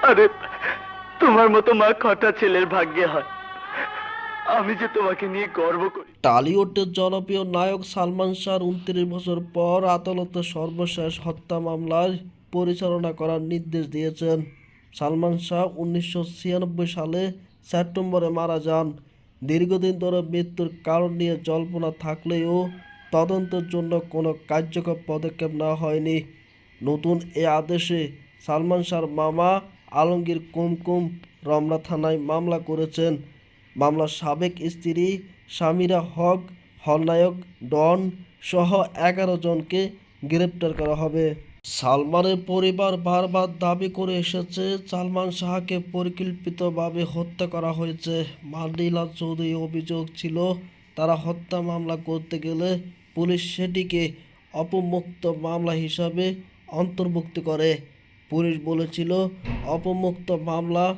আরে তোমার মতো মা কটা ছেলের ভাগ্যে হয়। আমি যে তোমাকে নিয়ে গর্ব করি। টলিউডের জনপ্রিয় নায়ক সালমান শাহ 29 বছর পর আদালতে সর্বশেষ হত্যা মামলায় পরিচালনা করার নির্দেশ দিয়েছেন। সালমান শাহ 1996 সালে সেপ্টেম্বরে মারা যান। দীর্ঘদিন ধরে মৃত্যুর কারণ নিয়ে জল্পনা থাকলেও তদন্তের জন্য কোনো কার্যকর পদক্ষেপ নেওয়া হয়নি। নতুন এ আদেশে সালমান শাহর মামা আলমগীর কুমকুম রমনা থানায় মামলা করেছেন। মামলার সাবেক স্ত্রী সামিরা হক, খলনায়ক ডন সহ 11 জনকে গ্রেপ্তার করা হবে। সালমানের পরিবার বারবার দাবি করে এসেছে সালমান শাহকে পরিকল্পিতভাবে হত্যা করা হয়েছে। মান্ডিলা চৌধুরী অভিযোগ ছিল, তারা হত্যা মামলা করতে গেলে পুলিশ সেটিকে অপমুক্ত মামলা হিসাবে অন্তর্ভুক্ত করে। পুলিশ বলেছিল অপমুক্ত মামলা